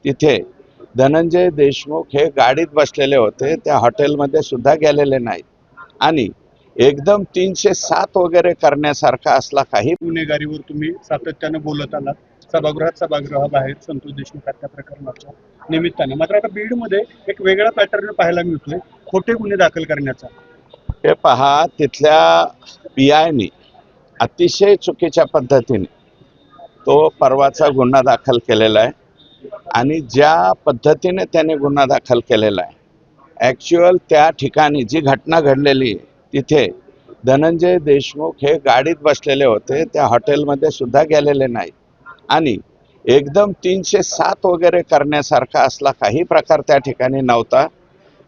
तिथे धनंजय देशमुख हे गाडीत बसलेले होते, त्या हॉटेलमध्ये सुद्धा गेलेले नाहीत आणि एकदम 307 वगैरे करण्यासारखा असला काही गुन्हेगारीवर तुम्ही सातत्यानं बोलत आलात, सभागृहाबाहेर संतोष देशमुख हत्या प्रकरणाच्या निमित्ताने. मात्र आता बीडमध्ये एक वेगळा पॅटर्न पाहायला मिळतोय, खोटे गुन्हे दाखल करण्याचा. हे पहा, तिथल्या PIनी अतिशय चुकीच्या पद्धतीने तो परवाचा गुन्हा दाखल केलेला आहे आणि ज्या पद्धतीने त्याने गुन्हा दाखल केलेला आहे, ॲक्च्युअल त्या ठिकाणी जी घटना घडलेली आहे तिथे धनंजय देशमुख हे गाडीत बसलेले होते, त्या हॉटेलमध्ये सुद्धा गेलेले नाहीत आणि एकदम 307 वगैरे करण्यासारखा असला काही प्रकार त्या ठिकाणी नव्हता.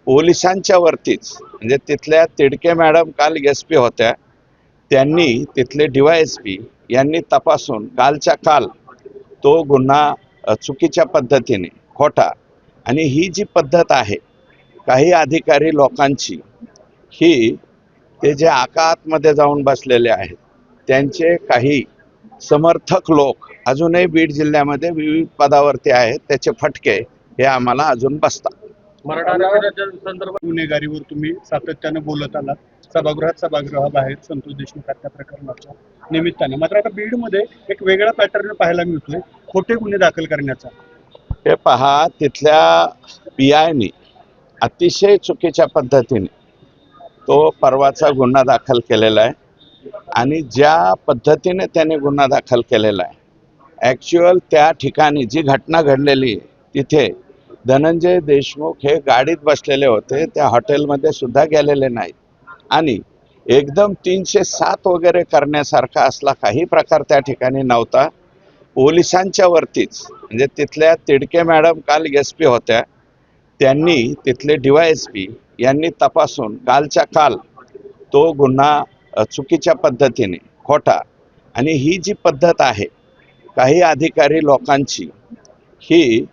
पोलिसांच्या वरतीच, म्हणजे तिथल्या तिडके मॅडम काल SP होत्या, त्यांनी तिथले DYSP यांनी तपासून कालच्या काल तो गुन्हा चुकीच्या पद्धतीने खोटा, आणि ही जी पद्धत आहे काही अधिकारी लोकांची, ही ते जे आतमध्ये जाऊन बसलेले आहेत त्यांचे काही समर्थक लोक अजूनही बीड जिल्ह्यामध्ये विविध पदावरती आहेत, त्याचे फटके हे आम्हाला अजून बसतात. मराठा आरक्षणाच्या संदर्भात गुन्हेगारीवर तुम्ही सातत्यानं बोलत आलात, सभागृहाबाहेर संतोष देशमुख हत्या प्रकरणाच्या निमित्ताने. मात्र आता बीडमध्ये एक वेगळा पॅटर्न पाहायला मिळतोय, खोटे गुन्हे दाखल करण्याचा. हे पहा, तिथल्या PIनी अतिशय चुकीच्या पद्धतीने तो परवाचा गुन्हा दाखल केलेला आहे आणि ज्या पद्धतीने त्याने गुन्हा दाखल केलेला आहे, ॲक्च्युअल त्या ठिकाणी जी घटना घडलेली आहे तिथे धनंजय देशमुख हे गाडीत बसलेले होते, त्या हॉटेलमध्ये सुद्धा गेलेले नाहीत आणि एकदम 307 वगैरे करण्यासारखा असला काही प्रकार त्या ठिकाणी नव्हता. पोलिसांच्या वरतीच, म्हणजे तिथल्या तिडके मॅडम काल SP होत्या, त्यांनी तिथले DYSP यांनी तपासून कालच्या काल तो गुन्हा चुकीच्या पद्धतीने खोटा, आणि ही जी पद्धत आहे काही अधिकारी लोकांची, ही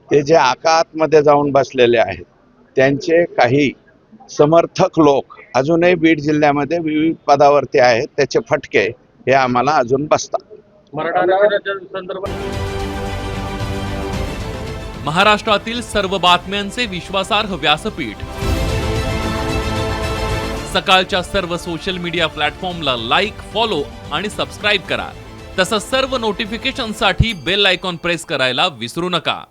ते जे आतमध्ये जाऊन बसलेले आहेत त्यांचे काही समर्थक लोक अजूनही बीड जिल्ह्यामध्ये विविध पदावरती आहेत, त्याचे फटके हे आम्हाला अजून बसतात. मराठा आरक्षणाच्या संदर्भात महाराष्ट्रातील सर्व बातम्यांचे विश्वासार्ह व्यासपीठ, सकाळच्या सर्व सोशल मीडिया प्लॅटफॉर्मला लाईक, फॉलो आणि सबस्क्राईब करा. तसंच सर्व नोटिफिकेशनसाठी बेल आयकॉन प्रेस करायला विसरू नका.